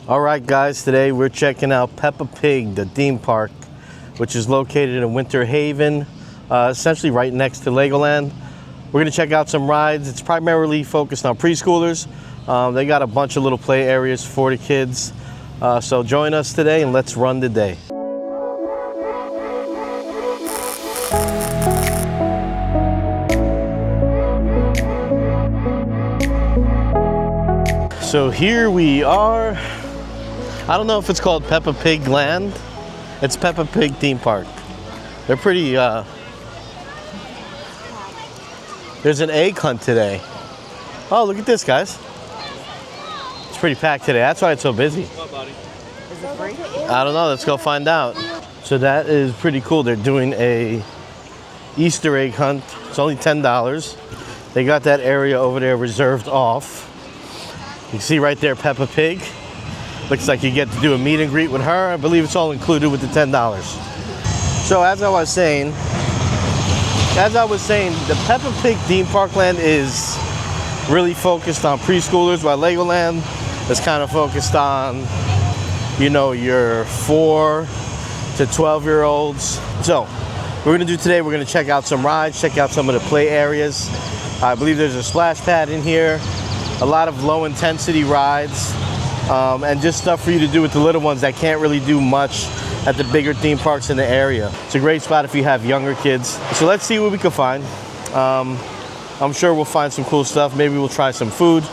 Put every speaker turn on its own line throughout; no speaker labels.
All right, guys, today we're checking out Peppa Pig, the theme park, which is located in Winter Haven, essentially right next to Legoland. We're gonna check out some rides. It's primarily focused on preschoolers. They got a bunch of little play areas for the kids. So join us today and let's run the day. So here we are. I don't know if it's called Peppa Pig Land. It's Peppa Pig Theme Park. They're pretty, there's an egg hunt today. Oh, look at this, guys. It's pretty packed today. That's why it's so busy.
What, buddy? Is it free?
I don't know, let's go find out. So that is pretty cool. They're doing a Easter egg hunt. It's only $10. They got that area over there reserved off. You can see right there Peppa Pig. Looks like you get to do a meet and greet with her. I believe it's all included with the $10. So as I was saying, the Peppa Pig Theme Park Land is really focused on preschoolers, while Legoland is kind of focused on, you know, your 4 to 12-year-olds. So we're gonna do today, we're gonna check out some rides, check out some of the play areas. I believe there's a splash pad in here, a lot of low intensity rides. And just stuff for you to do with the little ones that can't really do much at the bigger theme parks in the area. It's a great spot if you have younger kids. So let's see what we can find. I'm sure we'll find some cool stuff. Maybe we'll try some food,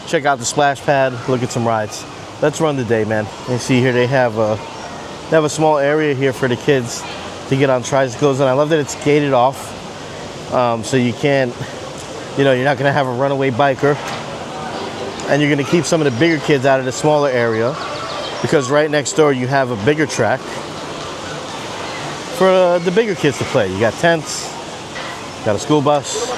check out the splash pad, look at some rides. Let's run the day, man. You see here they have a small area here for the kids to get on tricycles, and I love that it's gated off, so you can't, you know, you're not gonna have a runaway biker. And you're gonna keep some of the bigger kids out of the smaller area, because right next door you have a bigger track for the bigger kids to play. You got tents, got a school bus.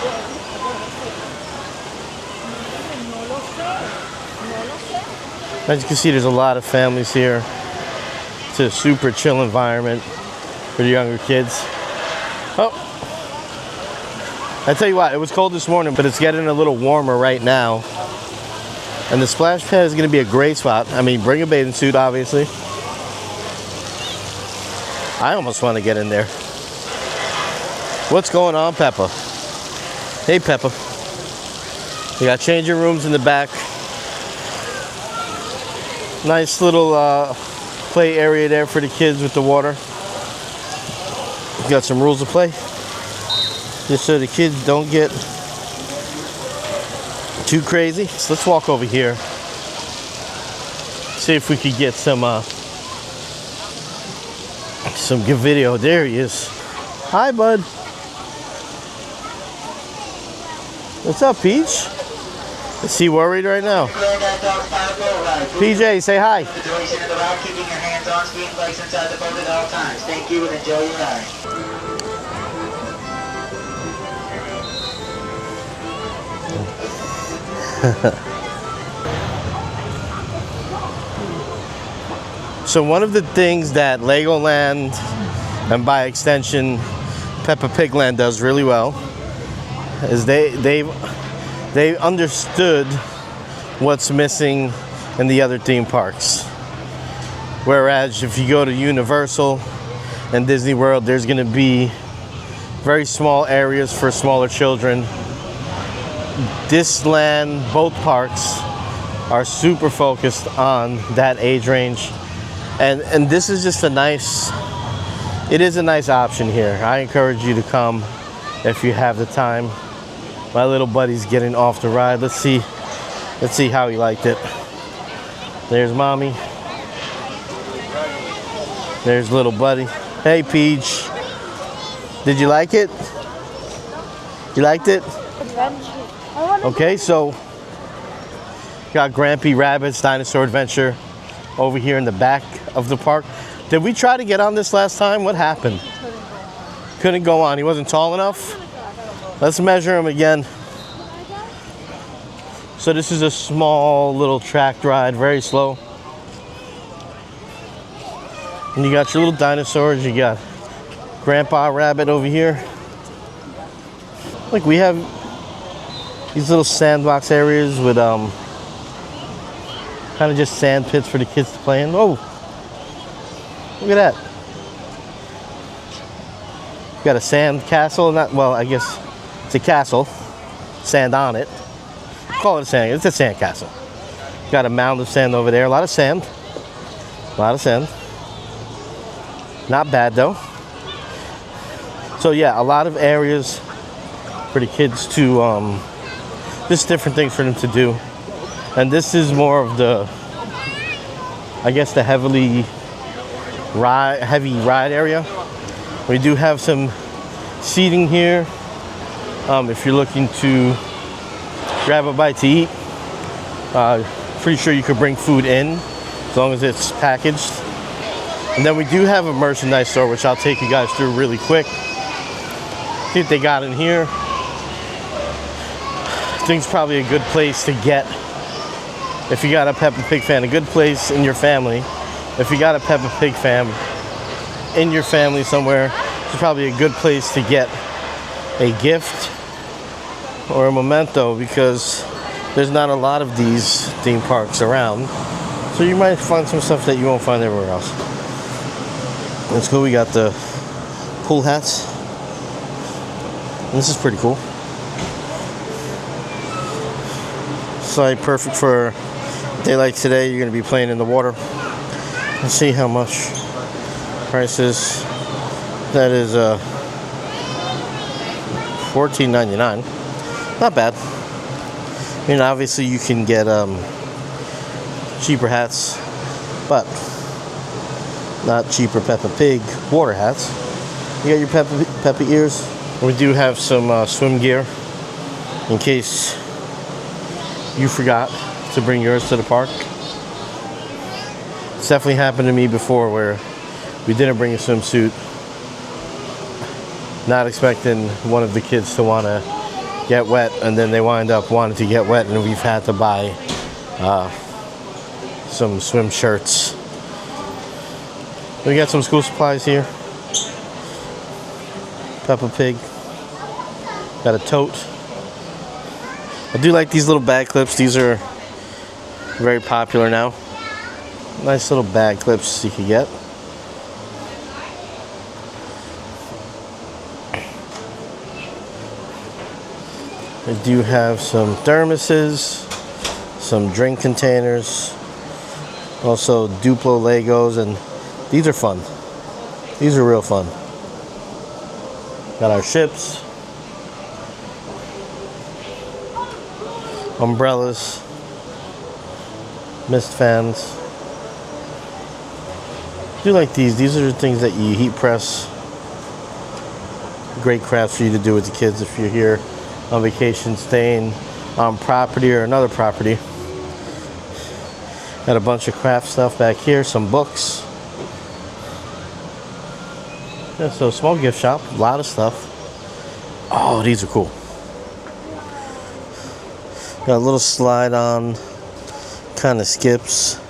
As you can see, there's a lot of families here. It's a super chill environment for the younger kids. Oh, I tell you what, it was cold this morning, but it's getting a little warmer right now. And the splash pad is going to be a great spot. I mean, bring a bathing suit, obviously. I almost want to get in there. What's going on, Peppa? Hey, Peppa. We got changing rooms in the back. Nice little play area there for the kids with the water. We've got some rules of play, just so the kids don't get too crazy. So let's walk over here, see if we could get some good video. There he is. Hi, bud. What's up, Peach? Is he worried right now? PJ, say hi.
Keeping your hands on screen, legs inside the boat at all times. Thank you and enjoy your ride.
So one of the things that Legoland, and by extension Peppa Pig Land, does really well is they understood what's missing in the other theme parks. Whereas if you go to Universal and Disney World, there's going to be very small areas for smaller children. This land, both parks, are super focused on that age range. And this is just a nice option here. I encourage you to come if you have the time. My little buddy's getting off the ride. Let's see how he liked it. There's mommy. There's little buddy. Hey, Peach. Did you like it? You liked it? Okay, so got Grampy Rabbit's Dinosaur Adventure over here in the back of the park. Did we try to get on this last time? What happened? Couldn't go on. He wasn't tall enough? Let's measure him again. So this is a small little track ride, very slow. And you got your little dinosaurs. You got Grandpa Rabbit over here. Like, we have these little sandbox areas with kind Kind of just sand pits for the kids to play in. Oh, look at that. Got a sand castle. Not, well, I guess it's a castle. Sand on it. Call it a sand. It's a sand castle. Got a mound of sand over there. A lot of sand. A lot of sand. Not bad though. So yeah, a lot of areas for the kids to just different things for them to do. And this is more of the, I guess, the heavy ride area. We do have some seating here. If you're looking to grab a bite to eat, pretty sure you could bring food in as long as it's packaged. And then we do have a merchandise store, which I'll take you guys through really quick. See what they got in here. I think it's probably a good place to get, if you got a Peppa Pig fan, a good place in your family. If you got a Peppa Pig fan in your family somewhere, it's probably a good place to get a gift or a memento, because there's not a lot of these theme parks around. So you might find some stuff that you won't find everywhere else. That's cool. We got the pool hats. This is pretty cool. It's like perfect for a day like today. You're going to be playing in the water. Let's see how much price is. That is $14.99. Not bad. I mean, obviously you can get cheaper hats, but not cheaper Peppa Pig water hats. You got your Peppa ears. We do have some swim gear in case you forgot to bring yours to the park. It's definitely happened to me before where we didn't bring a swimsuit, not expecting one of the kids to want to get wet, and then they wind up wanting to get wet, and we've had to buy some swim shirts. We got some school supplies here. Peppa Pig. Got a tote. I do like these little bag clips. These are very popular now. Nice little bag clips you can get. I do have some thermoses, some drink containers, also Duplo Legos, and these are fun. These are real fun. Got our ships, umbrellas, mist fans. I do like these. These are the things that you heat press. Great crafts for you to do with the kids if you're here on vacation, staying on property or another property. Got a bunch of craft stuff back here, some books. Yeah, so small gift shop, a lot of stuff. Oh, these are cool. Got a little slide on kind of skips,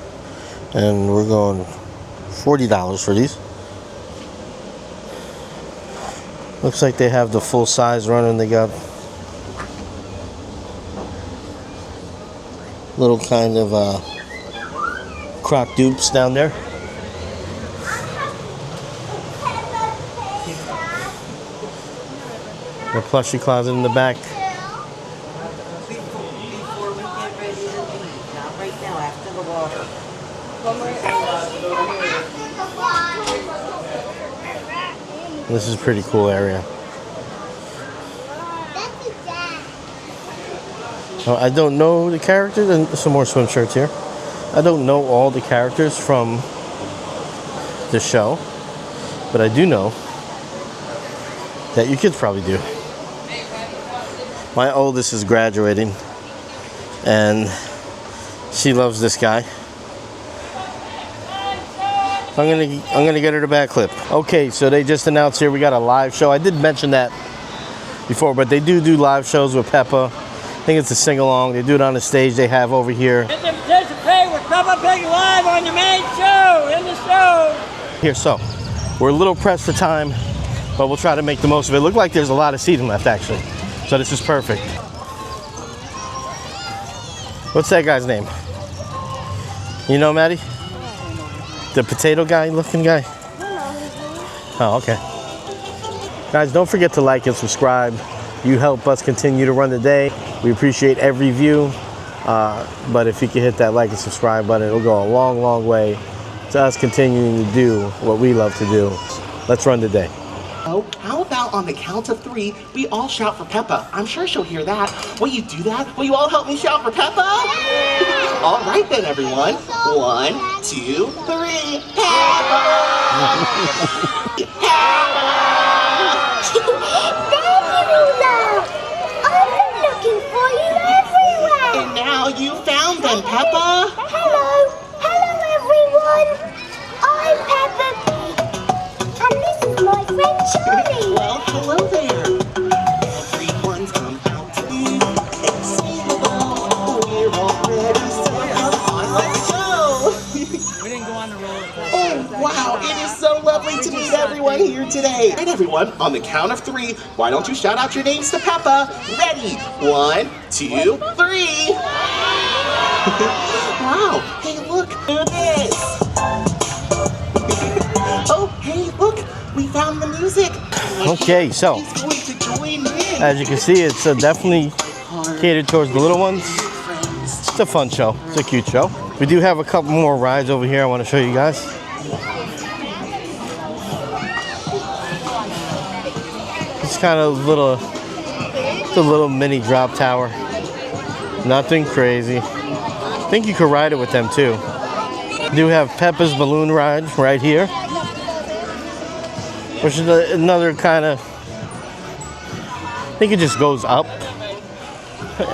and we're going $40 for these. Looks like they have the full size running. They got little kind of croc dupes down there. The plushie closet in the back.
Before we get ready to leave, not right now, after the water.
This is a pretty cool area. I don't know the characters, and some more swim shirts here. I don't know all the characters from the show, but I do know that you kids probably do. My oldest is graduating, and she loves this guy. I'm gonna get her the back clip. Okay, so they just announced here we got a live show. I did mention that before, but they do live shows with Peppa. I think it's a sing-along. They do it on the stage they have over here.
Get to participate with Peppa Pig live on your main show, in the show.
Here, so we're a little pressed for time, but we'll try to make the most of it. Look like there's a lot of seating left, actually. So this is perfect. What's that guy's name? You know Maddie? The potato guy looking guy? Oh, okay. Guys, don't forget to like and subscribe. You help us continue to run the day. We appreciate every view. But if you can hit that like and subscribe button, it'll go a long, long way to us continuing to do what we love to do. Let's run the day.
Oh, how about on the count of 3, we all shout for Peppa? I'm sure she'll hear that. Will you do that? Will you all help me shout for Peppa? All right then, everyone. 1, 2, 3. Peppa! Peppa!
There you are! I've been looking for you everywhere!
And now you found them, Peppa.
Hello! Hello, everyone! I'm Peppa Pig, and this is my friend Charlie.
Well, hello there. Everyone's come out to be excited. We're all ready, so come on, let's go.
We didn't go on the roller coaster.
Oh, wow, it is so lovely to meet everyone here today. And everyone, on the count of 3, why don't you shout out your names to Peppa? Ready? 1, 2, 3. Wow, hey, look, who this? Oh, hey, look, we found the music.
Okay, so
He's going to join in.
as you can see, it's definitely catered towards the little ones. It's a fun show. It's a cute show. We do have a couple more rides over here I want to show you guys. It's kind of it's a little mini drop tower. Nothing crazy. I think you could ride it with them too. We do have Peppa's balloon ride right here, which is another kind of, I think it just goes up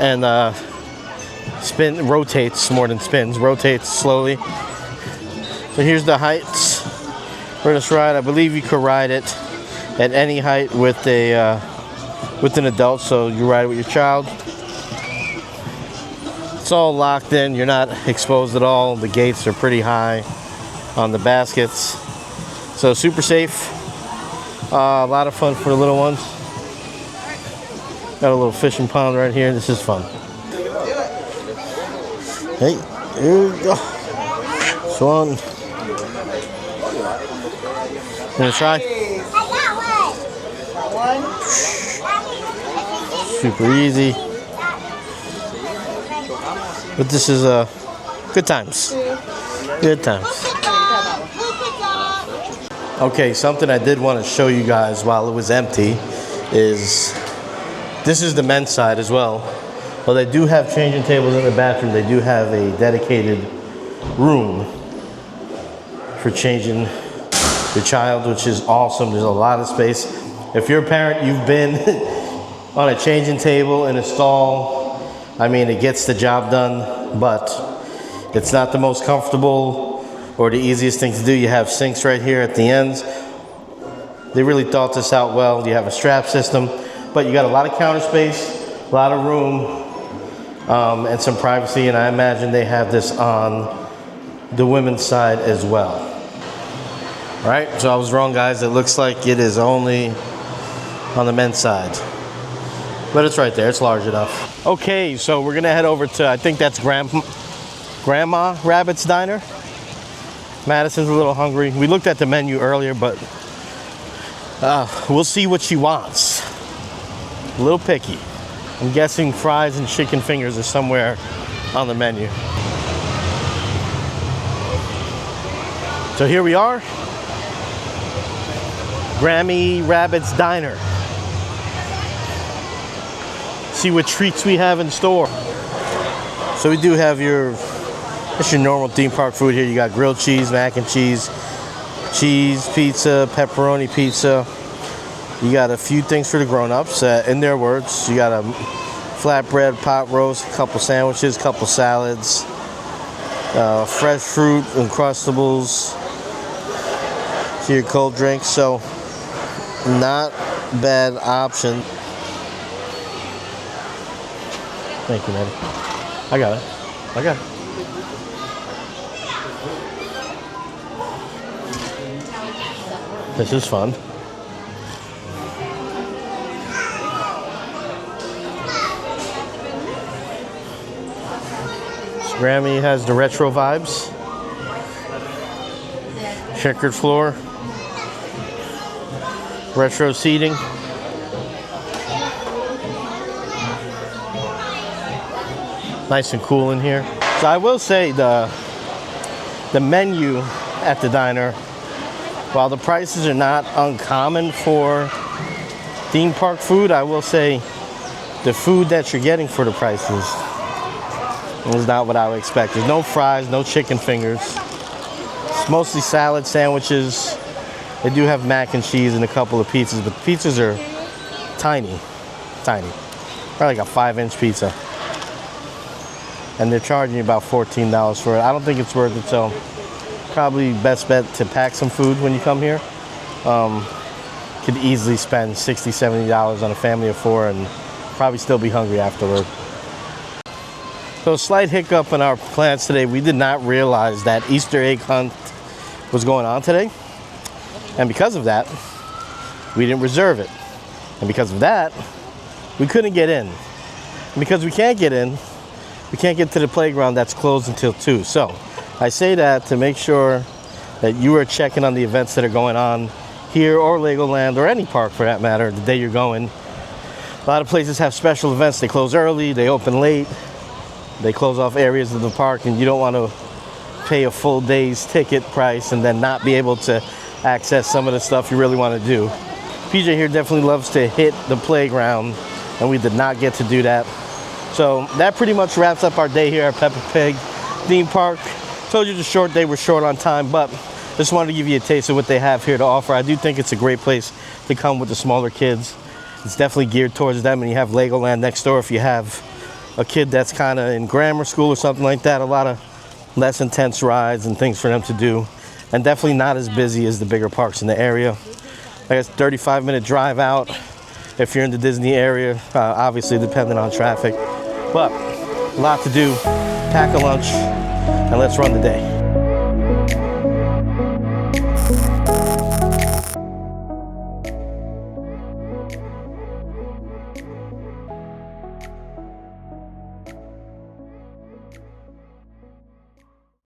and rotates more than spins, rotates slowly. So here's the heights for this ride. I believe you could ride it at any height with an adult, so you ride it with your child. It's all locked in, you're not exposed at all. The gates are pretty high on the baskets, so super safe. A lot of fun for the little ones. Got a little fishing pond right here. This is fun. Hey, here we go. Swan. Gonna try? Super easy. But this is good times. Good times. Okay, something I did want to show you guys while it was empty is this is the men's side as well. Well, they do have changing tables in the bathroom. They do have a dedicated room for changing your child, which is awesome. There's a lot of space. If you're a parent, you've been on a changing table in a stall. I mean, it gets the job done, but it's not the most comfortable or the easiest thing to do. You have sinks right here at the ends. They really thought this out well. You have a strap system, but you got a lot of counter space, a lot of room, and some privacy, and I imagine they have this on the women's side as well. All right, so I was wrong, guys. It looks like it is only on the men's side, but it's right there. It's large enough. Okay, so we're gonna head over to, I think that's Grandma Rabbit's Diner. Madison's a little hungry. We looked at the menu earlier, but we'll see what she wants. A little picky. I'm guessing fries and chicken fingers are somewhere on the menu. So here we are. Grammy Rabbit's Diner. See what treats we have in store. So we do have it's your normal theme park food here. You got grilled cheese, mac and cheese, cheese pizza, pepperoni pizza. You got a few things for the grown-ups, in their words. You got a flatbread, pot roast, a couple sandwiches, a couple salads, fresh fruit, Uncrustables, to your cold drinks. So not bad option. Thank you, Maddie. I got it. This is fun. Grammy has the retro vibes. Checkered floor. Retro seating. Nice and cool in here. So I will say the menu at the diner, while the prices are not uncommon for theme park food, I will say the food that you're getting for the prices is not what I would expect. There's no fries, no chicken fingers. It's mostly salad sandwiches. They do have mac and cheese and a couple of pizzas, but the pizzas are tiny, tiny. Probably like a 5-inch pizza. And they're charging you about $14 for it. I don't think it's worth it, so probably best bet to pack some food when you come here. Could easily spend $60, $70 on a family of 4 and probably still be hungry afterward. So a slight hiccup in our plans today. We did not realize that Easter egg hunt was going on today. And because of that, we didn't reserve it. And because of that, we couldn't get in. And because we can't get in, we can't get to the playground that's closed until 2. So I say that to make sure that you are checking on the events that are going on here or Legoland or any park for that matter, the day you're going. A lot of places have special events. They close early, they open late, they close off areas of the park, and you don't want to pay a full day's ticket price and then not be able to access some of the stuff you really want to do. PJ here definitely loves to hit the playground, and we did not get to do that. So that pretty much wraps up our day here at Peppa Pig Theme Park. Told you it's a short day, we're short on time, but just wanted to give you a taste of what they have here to offer. I do think it's a great place to come with the smaller kids. It's definitely geared towards them, and you have Legoland next door if you have a kid that's kind of in grammar school or something like that. A lot of less intense rides and things for them to do, and definitely not as busy as the bigger parks in the area. I guess 35-minute drive out if you're in the Disney area, obviously depending on traffic. But a lot to do. Pack a lunch and let's run the day.